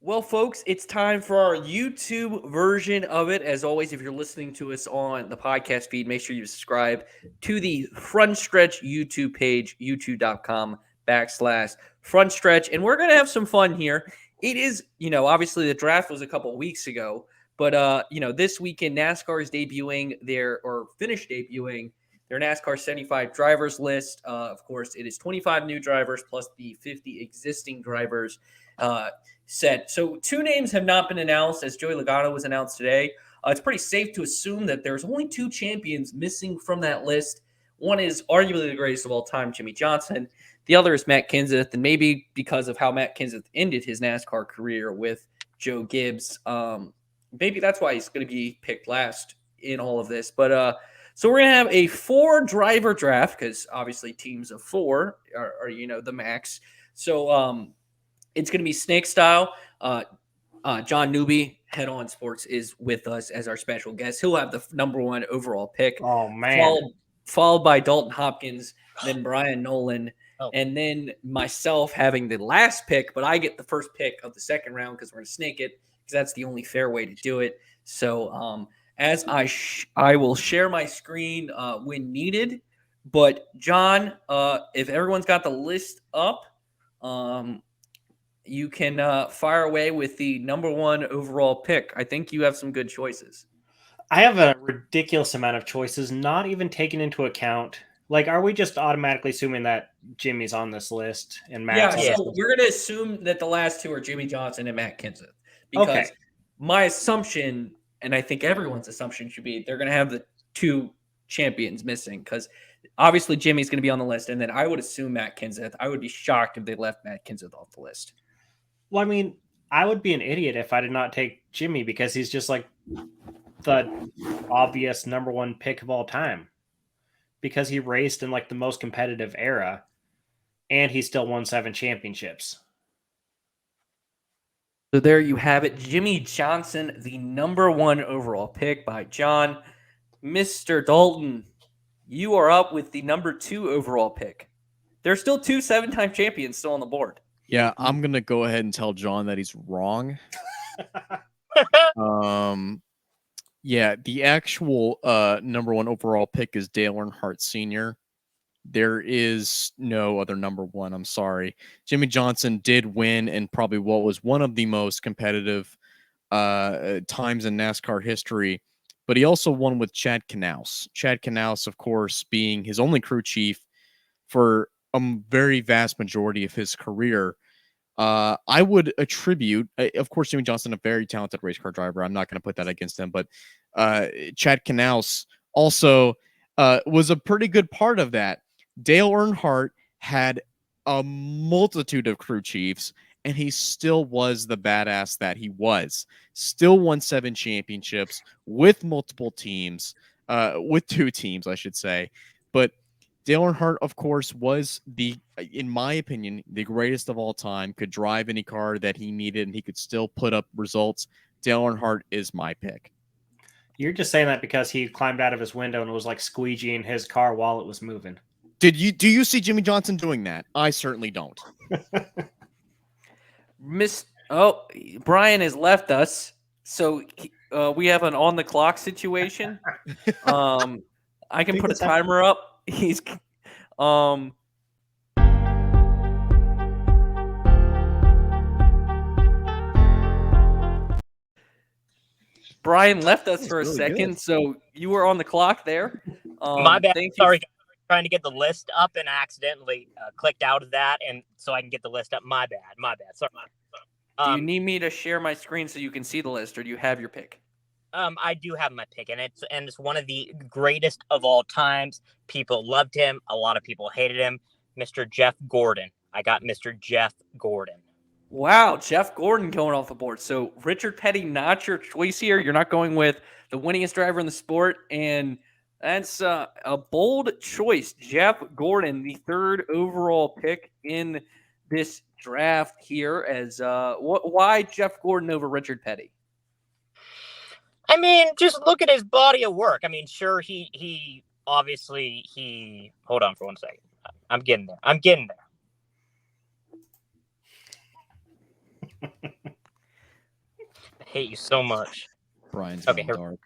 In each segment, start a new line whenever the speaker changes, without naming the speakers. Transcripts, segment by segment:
Well, folks, it's time for our YouTube version of it. As always, if you're listening to us on the podcast feed, make sure you subscribe to the Front Stretch YouTube page, youtube.com/Front Stretch. And we're going to have some fun here. It is, obviously the draft was a couple weeks ago, but, this weekend NASCAR is finished debuting their NASCAR 75 drivers list. Of course, it is 25 new drivers plus the 50 existing drivers. Set. So two names have not been announced, as Joey Logano was announced today. It's pretty safe to assume that there's only two champions missing from that list. One is arguably the greatest of all time, Jimmy Johnson. The other is Matt Kenseth, and maybe because of how Matt Kenseth ended his NASCAR career with Joe Gibbs, maybe that's why he's going to be picked last in all of this. But so we're going to have a 4-driver draft because obviously teams of 4 are the max. So it's going to be snake style. John Newby, Head On Sports, is with us as our special guest. He'll have the number 1 overall pick.
Oh, man.
Followed by Dalton Hopkins, then Bryan, Nolen, and then myself having the last pick, but I get the first pick of the second round because we're going to snake it because that's the only fair way to do it. So as I will share my screen when needed. But, John, if everyone's got the list up, you can fire away with the number 1 overall pick. I think you have some good choices.
I have a ridiculous amount of choices, not even taking into account. Like, are we just automatically assuming that Jimmy's on this list and Matt's on this list?
We're going to assume that the last 2 are Jimmy Johnson and Matt Kenseth. Because my assumption, and I think everyone's assumption should be, they're going to have the 2 champions missing because obviously Jimmy's going to be on the list, and then I would assume Matt Kenseth. I would be shocked if they left Matt Kenseth off the list.
Well, I mean, I would be an idiot if I did not take Jimmy because he's just like the obvious number 1 pick of all time because he raced in like the most competitive era and he still won 7 championships.
So there you have it. Jimmy Johnson, the number 1 overall pick by John. Mr. Dalton, you are up with the number 2 overall pick. There's still 2 7-time champions still on the board.
Yeah, I'm going to go ahead and tell John that he's wrong. Yeah, the actual number 1 overall pick is Dale Earnhardt Sr. There is no other number 1. I'm sorry. Jimmy Johnson did win in probably what was one of the most competitive times in NASCAR history, but he also won with Chad Knaus. Chad Knaus, of course, being his only crew chief for a very vast majority of his career. I would attribute, of course, Jimmy Johnson, a very talented race car driver. I'm not going to put that against him, but Chad Knaus also was a pretty good part of that. Dale Earnhardt had a multitude of crew chiefs, and he still was the badass that he was. Still won 7 championships with multiple teams, with 2 teams, I should say. But Dale Earnhardt, of course, was in my opinion, the greatest of all time, could drive any car that he needed, and he could still put up results. Dale Earnhardt is my pick.
You're just saying that because he climbed out of his window and was like squeegeeing his car while it was moving.
Do you see Jimmy Johnson doing that? I certainly don't.
Bryan has left us, so we have an on-the-clock situation. I can put a timer up. He's Bryan left us for a second, so you were on the clock there.
My bad. Sorry, trying to get the list up and accidentally clicked out of that, and so I can get the list up. My bad. Sorry.
Do you need me to share my screen so you can see the list, or do you have your pick?
I do have my pick, and it's one of the greatest of all times. People loved him. A lot of people hated him. Mr. Jeff Gordon. I got Mr. Jeff Gordon.
Wow, Jeff Gordon going off the board. So Richard Petty, not your choice here. You're not going with the winningest driver in the sport, and that's a bold choice. Jeff Gordon, the 3rd overall pick in this draft here. As why Jeff Gordon over Richard Petty?
I mean, just look at his body of work. I mean, sure, he obviously hold on for 1 second. I'm getting there. hate you so much.
Brian's
Okay,
going dark.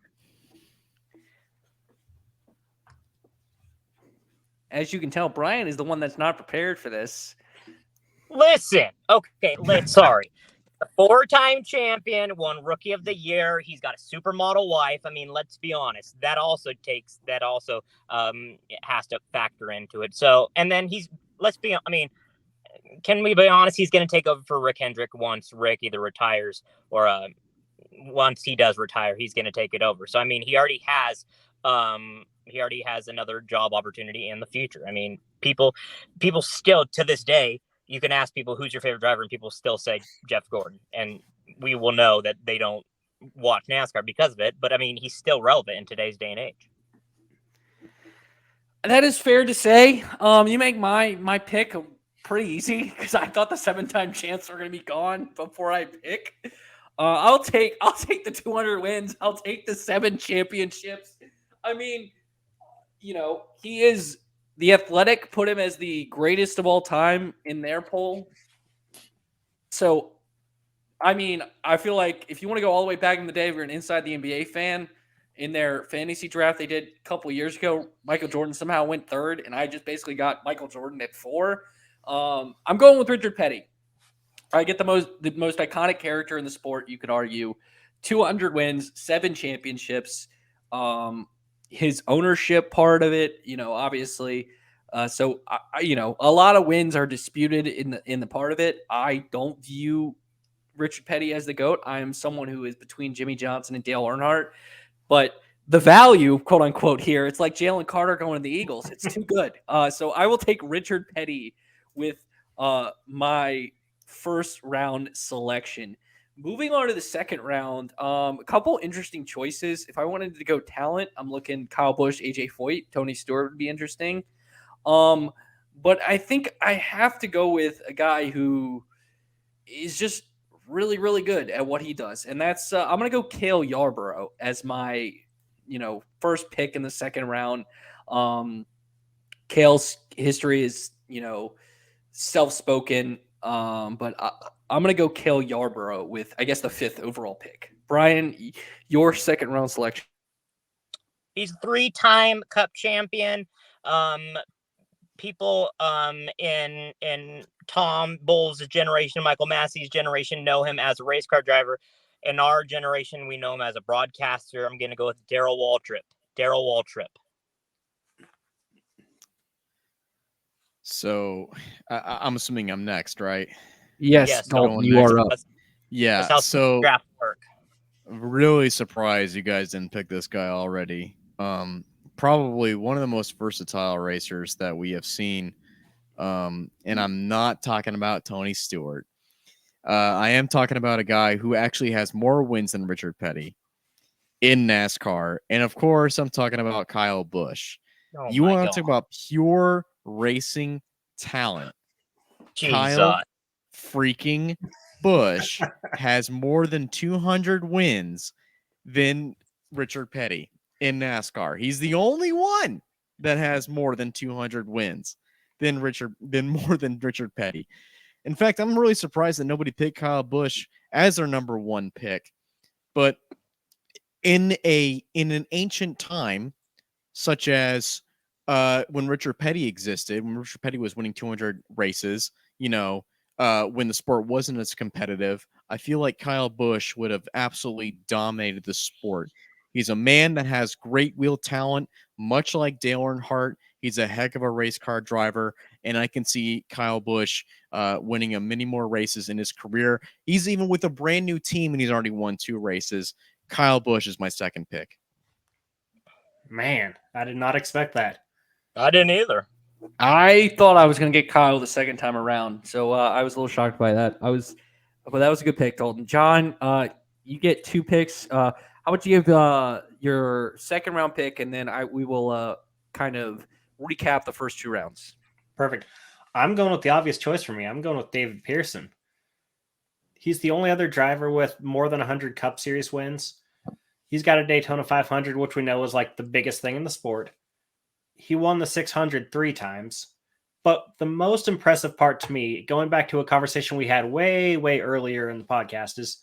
As you can tell, Bryan is the one that's not prepared for this.
Listen. Okay, sorry. A 4-time champion, won Rookie of the Year. He's got a supermodel wife. I mean, let's be honest. That also has to factor into it. So, and then can we be honest? He's going to take over for Rick Hendrick once Rick either retires or once he does retire, he's going to take it over. So, I mean, he already has another job opportunity in the future. I mean, people still to this day, you can ask people who's your favorite driver, and people still say Jeff Gordon, and we will know that they don't watch NASCAR because of it. But I mean, he's still relevant in today's day and age.
That is fair to say. You make my pick pretty easy because I thought the 7-time champs were going to be gone before I pick. I'll take the 200 wins. I'll take the 7 championships. I mean, he is. The Athletic put him as the greatest of all time in their poll. So, I mean, I feel like if you want to go all the way back in the day, if you're an Inside the NBA fan, in their fantasy draft they did a couple of years ago, Michael Jordan somehow went 3rd, and I just basically got Michael Jordan at 4. I'm going with Richard Petty. I get the most iconic character in the sport, you could argue. 200 wins, 7 championships. His ownership part of it, obviously. So a lot of wins are disputed in the part of it. I don't view Richard Petty as the GOAT. I am someone who is between Jimmy Johnson and Dale Earnhardt. But the value, quote unquote, here, it's like Jalen Carter going to the Eagles. It's too good. So I will take Richard Petty with my first round selection. Moving on to the second round, a couple interesting choices. If I wanted to go talent, I'm looking Kyle Busch, AJ Foyt, Tony Stewart would be interesting. But I think I have to go with a guy who is just really, really good at what he does. And that's, I'm going to go Cale Yarborough as my, first pick in the second round. Cale's history is, self-spoken. But I'm going to go Cale Yarborough with, I guess, the 5th overall pick. Bryan, your second round selection.
He's 3-time Cup champion. People in Tom Bowles' generation, Michael Massey's generation, know him as a race car driver. In our generation, we know him as a broadcaster. I'm going to go with Darrell Waltrip.
So I'm assuming I'm next, right?
Yes, Dalton, you are up.
Yeah, so draft work. Really surprised you guys didn't pick this guy already. Probably one of the most versatile racers that we have seen. And I'm not talking about Tony Stewart. I am talking about a guy who actually has more wins than Richard Petty in NASCAR. And of course, I'm talking about Kyle Busch.
Oh,
you want to talk about pure racing talent. Kyle freaking Busch has more than 200 wins than Richard Petty in NASCAR. He's the only one that has more than 200 wins than more than Richard Petty. In fact, I'm really surprised that nobody picked Kyle Busch as their number 1 pick. But in an ancient time, such as when Richard Petty existed, when Richard Petty was winning 200 races, when the sport wasn't as competitive, I feel like Kyle Busch would have absolutely dominated the sport. He's a man that has great wheel talent, much like Dale Earnhardt. He's a heck of a race car driver, and I can see Kyle Busch winning many more races in his career. He's even with a brand new team, and he's already won 2 races. Kyle Busch is my second pick.
Man, I did not expect that.
I didn't either.
I thought I was going to get Kyle the second time around, so I was a little shocked by that. But that was a good pick, Dalton. John, you get 2 picks. How about you give your second round pick, and then we will kind of recap the first 2 rounds.
Perfect. I'm going with the obvious choice for me. I'm going with David Pearson. He's the only other driver with more than 100 Cup Series wins. He's got a Daytona 500, which we know is like the biggest thing in the sport. He won the 600 3 times. But the most impressive part to me, going back to a conversation we had way, way earlier in the podcast, is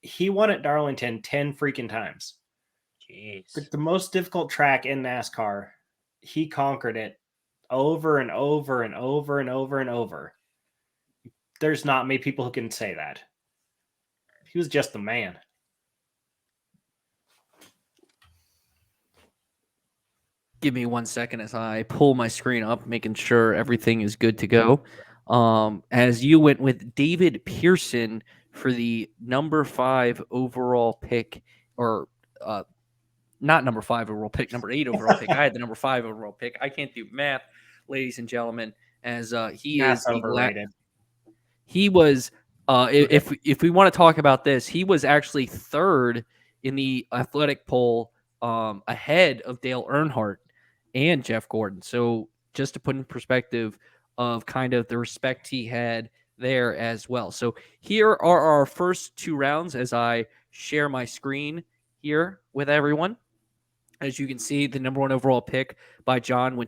he won at Darlington 10 freaking times.
Jeez.
The most difficult track in NASCAR. He conquered it over and over and over and over and over. There's not many people who can say that. He was just the man.
Give me 1 second as I pull my screen up, making sure everything is good to go. As you went with David Pearson for the number 5 overall pick, or not number 5 overall pick, number 8 overall pick. I had the number 5 overall pick. I can't do math, ladies and gentlemen, as he
That's
is
overrated.
he was if we want to talk about this, he was actually 3rd in the athletic poll, ahead of Dale Earnhardt and Jeff Gordon. So just to put in perspective of kind of the respect he had there as well. So here are our first 2 rounds as I share my screen here with everyone. As you can see, the number 1 overall pick by John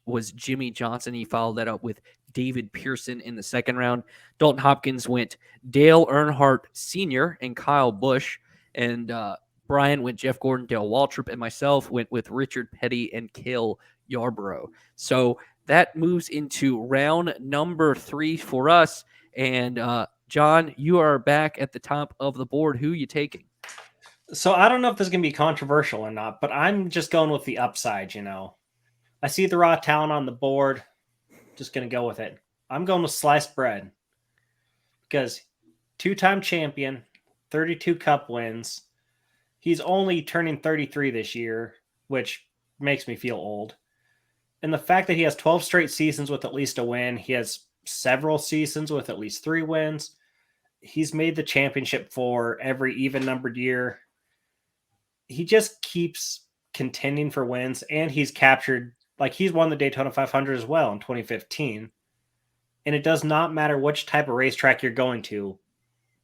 was Jimmy Johnson. He followed that up with David Pearson in the 2nd round. Dalton Hopkins went Dale Earnhardt Sr. and Kyle Busch. And Bryan went Jeff Gordon, Dale Waltrip, and myself went with Richard Petty and Cale Yarborough. So that moves into round number 3 for us. And John, you are back at the top of the board. Who are you taking?
So I don't know if this is going to be controversial or not, but I'm just going with the upside, I see the raw talent on the board. Just going to go with it. I'm going with sliced bread because 2-time champion, 32 cup wins. He's only turning 33 this year, which makes me feel old. And the fact that he has 12 straight seasons with at least a win, he has several seasons with at least 3 wins. He's made the championship for every even-numbered year. He just keeps contending for wins, and he's won the Daytona 500 as well in 2015. And it does not matter which type of racetrack you're going to,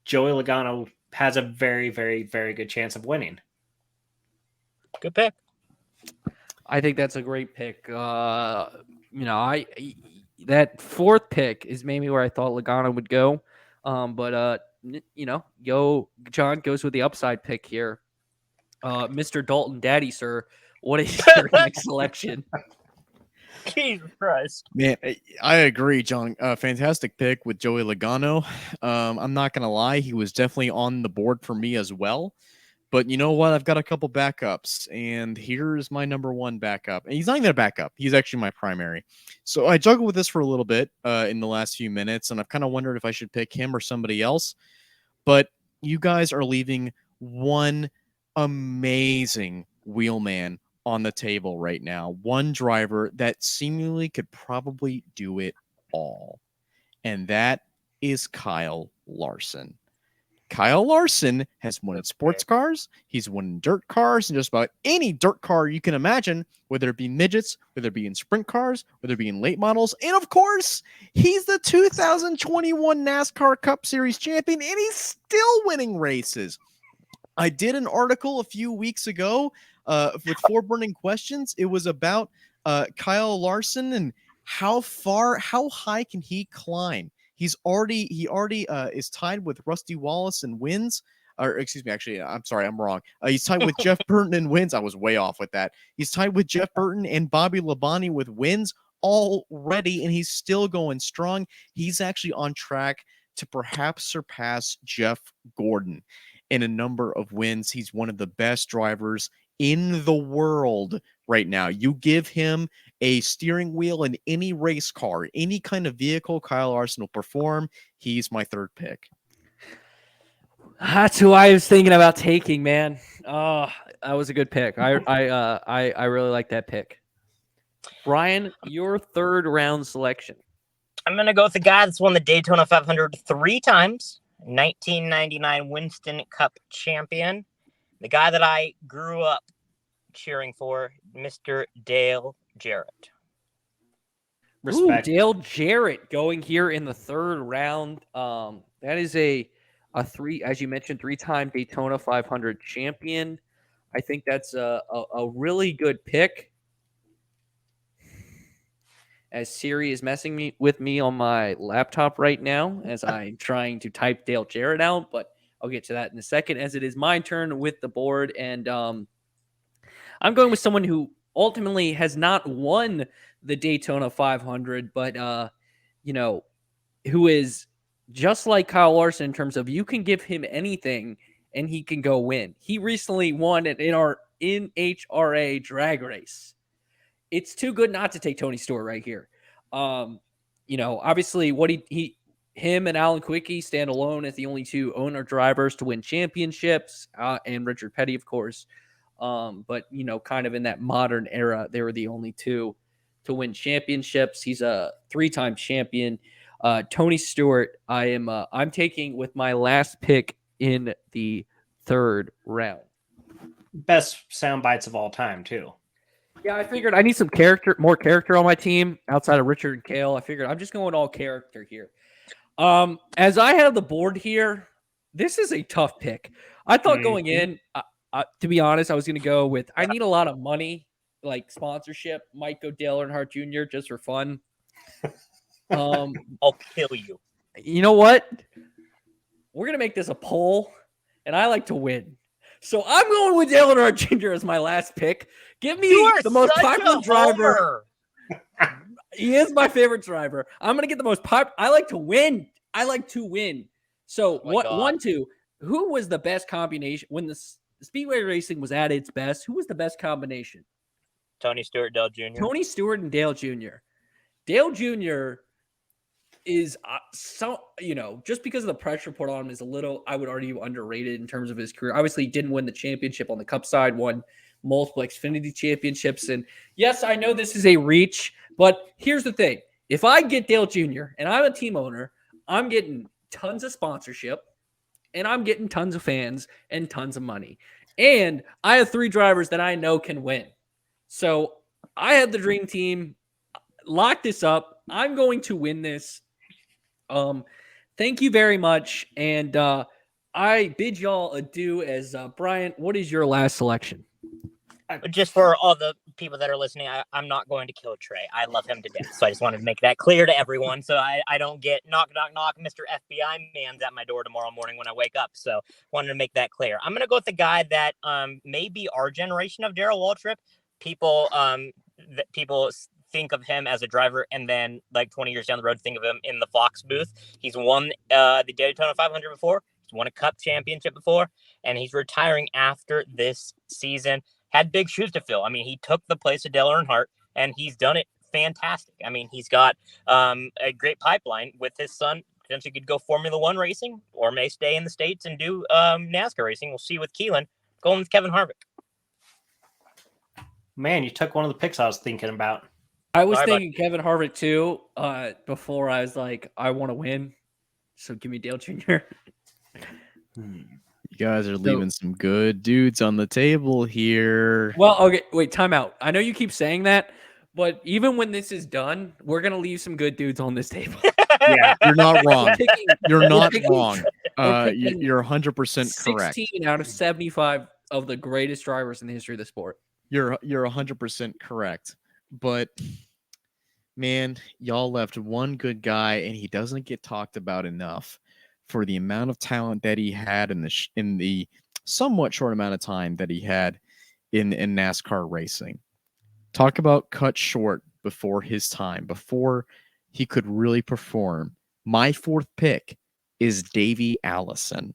Joey Logano has a very, very, very good chance of winning.
Good pick.
I think that's a great pick. That 4th pick is maybe where I thought Logano would go. John goes with the upside pick here. Mr. Dalton Daddy, sir, what is your next selection?
Jesus Christ.
Man, I agree, John. Fantastic pick with Joey Logano. I'm not going to lie. He was definitely on the board for me as well. But you know what? I've got a couple backups, and here's my number 1 backup. And he's not even a backup. He's actually my primary. So I juggled with this for a little bit in the last few minutes, and I've kind of wondered if I should pick him or somebody else. But you guys are leaving one amazing wheelman on the table right now. One driver that seemingly could probably do it all. And that is Kyle Larson. Kyle Larson has won in sports cars. He's won in dirt cars and just about any dirt car you can imagine, whether it be midgets, whether it be in sprint cars, whether it be in late models. And of course, he's the 2021 NASCAR Cup Series champion, and he's still winning races. I did an article a few weeks ago with 4 burning questions. It was about Kyle Larson and how high can he climb? He already is tied with Rusty Wallace in wins. Or excuse me, actually, I'm sorry, I'm wrong. He's tied with Jeff Burton in wins. I was way off with that. He's tied with Jeff Burton and Bobby Labonte with wins already, and he's still going strong. He's actually on track to perhaps surpass Jeff Gordon in a number of wins. He's one of the best drivers in the world right now. You give him a steering wheel in any race car, any kind of vehicle, Kyle Larson will perform. He's my 3rd pick.
That's who I was thinking about taking, man. Oh, that was a good pick. I really like that pick. Bryan, your 3rd round selection.
I'm going to go with the guy that's won the Daytona 500 3 times. 1999 Winston Cup champion. The guy that I grew up cheering for, Mr. Dale Jarrett.
Respect.
Ooh, Dale Jarrett going here in the 3rd round. That is a 3, as you mentioned, 3-time Daytona 500 champion. I think that's a really good pick. As Siri is messing with me on my laptop right now as I'm trying to type Dale Jarrett out, but I'll get to that in a second, as it is my turn with the board. And I'm going with someone who ultimately has not won the Daytona 500, but, who is just like Kyle Larson in terms of you can give him anything and he can go win. He recently won an NHRA drag race. It's too good not to take Tony Stewart right here. Obviously what him and Alan Quickie stand alone as the only two owner drivers to win championships, and Richard Petty, of course. But kind of in that modern era, they were the only two to win championships. He's a 3-time champion. Tony Stewart, I'm taking with my last pick in the 3rd round.
Best sound bites of all time, too.
Yeah, I figured I need some more character on my team outside of Richard and Cale. I figured I'm just going all character here. As I have the board here, this is a tough pick. I thought going in, to be honest, I was going to go with, I need a lot of money, like sponsorship. Might go Dale Earnhardt Jr. just for fun.
I'll kill you.
You know what? We're going to make this a poll, and I like to win. So I'm going with Dale Earnhardt Jr. as my last pick. Give me the most popular driver. He is my favorite driver. I'm going to get the most popular. I like to win. So who was the best combination when the Speedway racing was at its best? Who was the best combination?
Tony Stewart, Dale Jr.
Tony Stewart and Dale Jr. Dale Jr. is just because of the pressure put on him is a little, I would argue, underrated in terms of his career. Obviously, he didn't win the championship on the Cup side, won multiple Xfinity championships. And yes, I know this is a reach, but here's the thing. If I get Dale Jr. and I'm a team owner, I'm getting tons of sponsorship and I'm getting tons of fans and tons of money. And I have 3 drivers that I know can win. So I have the dream team. Lock this up. I'm going to win this. Thank you very much. And I bid y'all adieu as Bryan, what is your last selection?
Just for all the people that are listening, I'm not going to kill Trey. I love him to death. So I just wanted to make that clear to everyone. So I don't get knock, Mr. FBI man's at my door tomorrow morning when I wake up. So wanted to make that clear. I'm going to go with the guy that may be our generation of Darrell Waltrip. People think of him as a driver, and then like 20 years down the road, think of him in the Fox booth. He's won the Daytona 500 before. He's won a Cup championship before, and he's retiring after this season. Had big shoes to fill. I mean, he took the place of Dale Earnhardt, and he's done it fantastic. I mean, he's got a great pipeline with his son. Potentially could go Formula One racing, or may stay in the States and do NASCAR racing. We'll see with Keelan. Going with Kevin Harvick.
Man, you took one of the picks I was thinking about.
I was thinking Kevin Harvick too. Before I was like, I want to win, so give me Dale Jr.
You guys are leaving some good dudes on the table here.
Well, okay, wait, time out. I know you keep saying that, but even when this is done, we're gonna leave some good dudes on this table.
Yeah, you're not wrong. You're not wrong. You're 100% correct.
16 out of 75 of the greatest drivers in the history of the sport.
You're 100% correct. But man, y'all left one good guy, and he doesn't get talked about enough for the amount of talent that he had in the somewhat short amount of time that he had in NASCAR racing. Talk about cut short before his time, before he could really perform. My 4th pick is Davey Allison.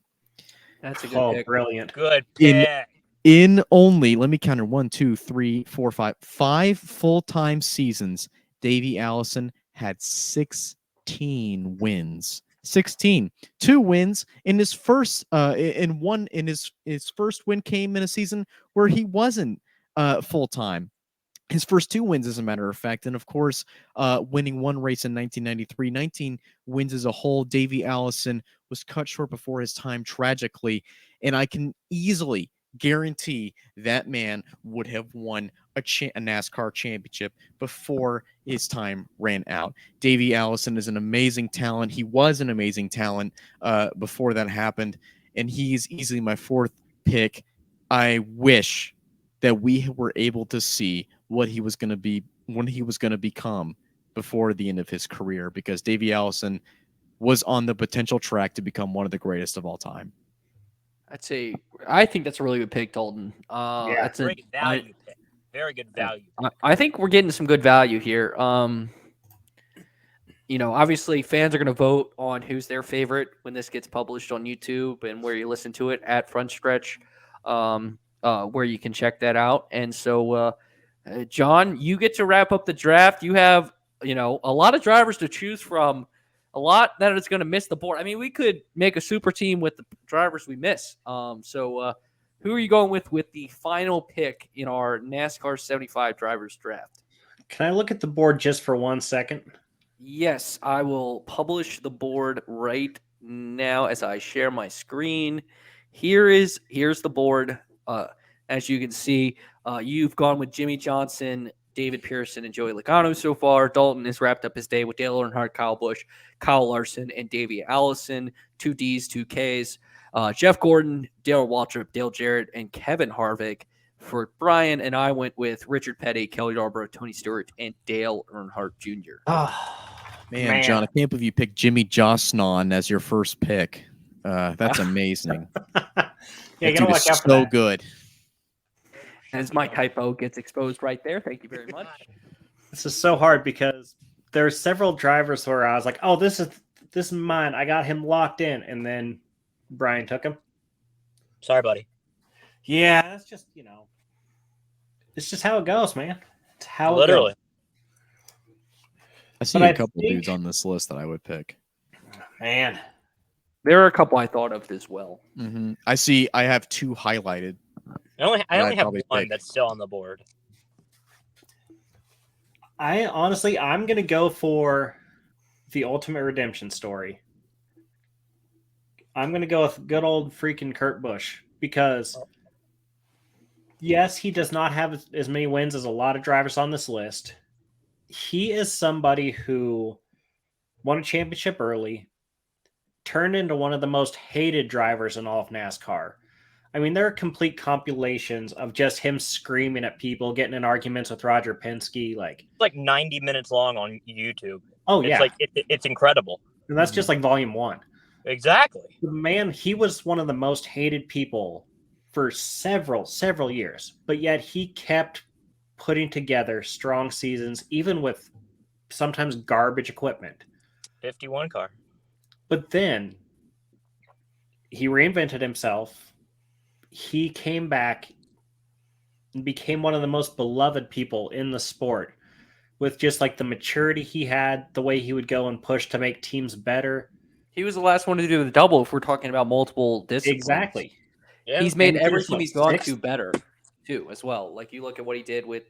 That's a good pick.
Brilliant.
Good pick.
In only, let me count her, 1, 2, 3, 4, 5 full-time seasons, Davey Allison had 16 wins. 16. 2 wins in his first his first win came in a season where he wasn't full-time. His first 2 wins, as a matter of fact, and of course, winning 1 race in 1993, 19 wins as a whole. Davey Allison was cut short before his time tragically, and I can easily guarantee that man would have won a NASCAR championship before his time ran out. Davey Allison is an amazing talent. He was an amazing talent before that happened, and he's easily my 4th pick. I wish that we were able to see what he was going to be, when he was going to become before the end of his career, because Davey Allison was on the potential track to become one of the greatest of all time.
I think that's a really good pick, Dalton. That's a
Great value pick. Very good value.
I think we're getting some good value here. Obviously fans are going to vote on who's their favorite when this gets published on YouTube and where you listen to it at Front Stretch, where you can check that out. And so, John, you get to wrap up the draft. You have, a lot of drivers to choose from, a lot that is going to miss the board. I mean, we could make a super team with the drivers we miss. So who are you going with the final pick in our NASCAR 75 drivers draft?
Can I look at the board just for 1 second?
Yes, I will publish the board right now as I share my screen. Here's the board. As you can see, you've gone with Jimmie Johnson, David Pearson, and Joey Logano so far. Dalton has wrapped up his day with Dale Earnhardt, Kyle Busch, Kyle Larson, and Davey Allison. 2 Ds, 2 Ks. Jeff Gordon, Dale Waltrip, Dale Jarrett, and Kevin Harvick. For Bryan, and I went with Richard Petty, Kelly Yarborough, Tony Stewart, and Dale Earnhardt Jr.
Oh,
Man, John, I can't believe you picked Jimmy Johnson as your first pick. That's amazing.
You
that
gotta
dude
watch
is
out for
so
that.
good.
As my typo gets exposed right there. Thank you very much.
This is so hard because there are several drivers where I was like, "Oh, this is mine. I got him locked in," and then Bryan took him.
Sorry, buddy.
Yeah, that's just it's just how it goes, man. It's how
Literally.
it goes.
I see
But
a couple
think-
dudes on this list that I would pick.
Man,
There are a couple I thought of as well.
Mm-hmm. I have 2 highlighted.
I only
I'd
have
probably
one
pick.
that's still on the board.
I'm gonna go for the ultimate redemption story. I'm gonna go with good old freaking Kurt Busch because yes, he does not have as many wins as a lot of drivers on this list. He is somebody who won a championship early, turned into one of the most hated drivers in all of NASCAR. I mean, there are complete compilations of just him screaming at people, getting in arguments with Roger Penske.
It's like 90 minutes long on YouTube.
Oh,
It's
yeah.
like it's incredible.
And that's just like volume 1.
Exactly.
The man, he was one of the most hated people for several years, but yet he kept putting together strong seasons, even with sometimes garbage equipment.
51 car.
But then he reinvented himself. He came back and became one of the most beloved people in the sport with just like the maturity he had, the way he would go and push to make teams better.
He was the last one to do the double if we're talking about multiple disciplines.
Exactly.
Yeah.
He's made
And he
every
was,
team
what,
he's gone
sixth?
to better, too, as well. Like, you look at what he did with,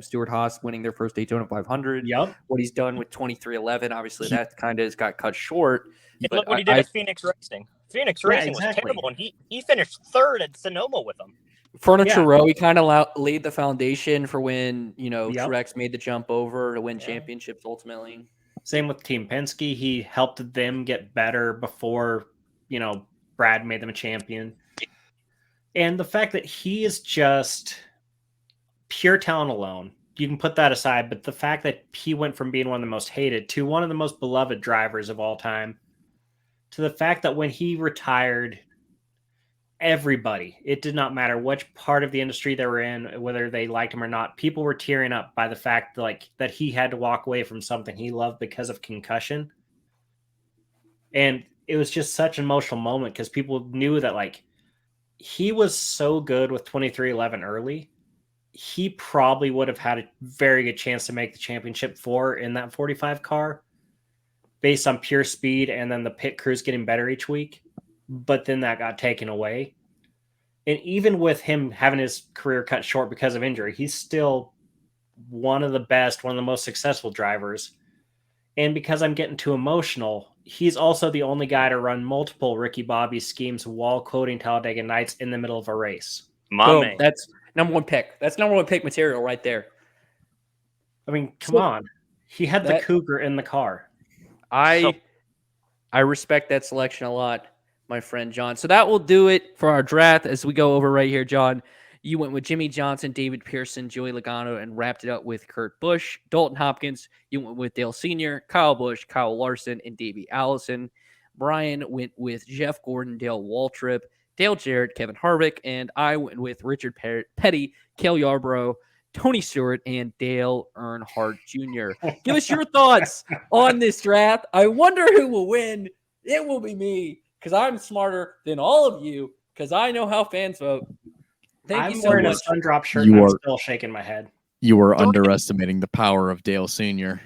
Stuart Haas winning their first Daytona 500.
Yep.
What he's done with 2311. Obviously, that kind of got cut short.
And
But
look what he did at Phoenix Racing. Phoenix Racing was terrible, and he finished 3rd at Sonoma with them.
Furniture
Yeah.
Row, he kind of laid the foundation for when,
Yep.
Truex made the jump over to win
Yeah.
championships ultimately.
Same with Team Penske. He helped them get better before, Brad made them a champion. And the fact that he is just pure talent alone, you can put that aside, but the fact that he went from being one of the most hated to one of the most beloved drivers of all time, to the fact that when he retired, everybody, it did not matter which part of the industry they were in, whether they liked him or not, people were tearing up by the fact that he had to walk away from something he loved because of concussion. And it was just such an emotional moment because people knew that he was so good with 2311 early. He probably would have had a very good chance to make the championship 4 in that 45 car based on pure speed and then the pit crews getting better each week. But then that got taken away. And even with him having his career cut short because of injury, he's still one of the best, one of the most successful drivers. And because I'm getting too emotional, he's also the only guy to run multiple Ricky Bobby schemes while quoting Talladega Nights in the middle of a race.
Boom, that's number 1 pick. That's number 1 pick material right there.
I mean, come on. He had the Cougar in the car.
I respect that selection a lot, my friend John. So that will do it for our draft as we go over right here, John. You went with Jimmie Johnson, David Pearson, Joey Logano, and wrapped it up with Kurt Busch. Dalton Hopkins, you went with Dale Sr., Kyle Busch, Kyle Larson, and Davey Allison. Bryan went with Jeff Gordon, Dale Waltrip, Dale Jarrett, Kevin Harvick, and I went with Richard Petty, Cale Yarborough, Tony Stewart, and Dale Earnhardt Jr. Give us your thoughts on this draft. I wonder who will win. It will be me because I'm smarter than all of you because I know how fans vote. Thank you so
wearing
much.
a Sundrop shirt and I'm still shaking my head.
You were underestimating the power of Dale Sr.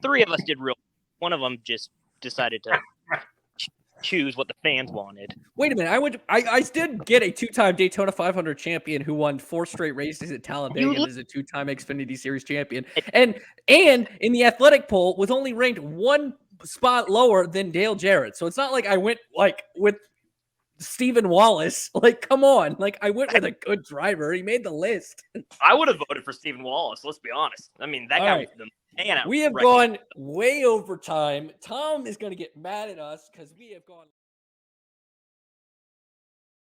3 of us did real. One of them just decided to choose what the fans wanted.
Wait a minute. I did get a 2-time Daytona 500 champion who won 4 straight races at Talladega and is a 2-time Xfinity Series champion. And in the athletic poll was only ranked 1 spot lower than Dale Jarrett. So it's not like I went like with Stephen Wallace. Like, come on. Like, I went with a good driver. He made the list.
I would have voted for Stephen Wallace, let's be honest. I mean, that guy was the man out.
We have gone way over time. Tom is going to get mad at us because we have gone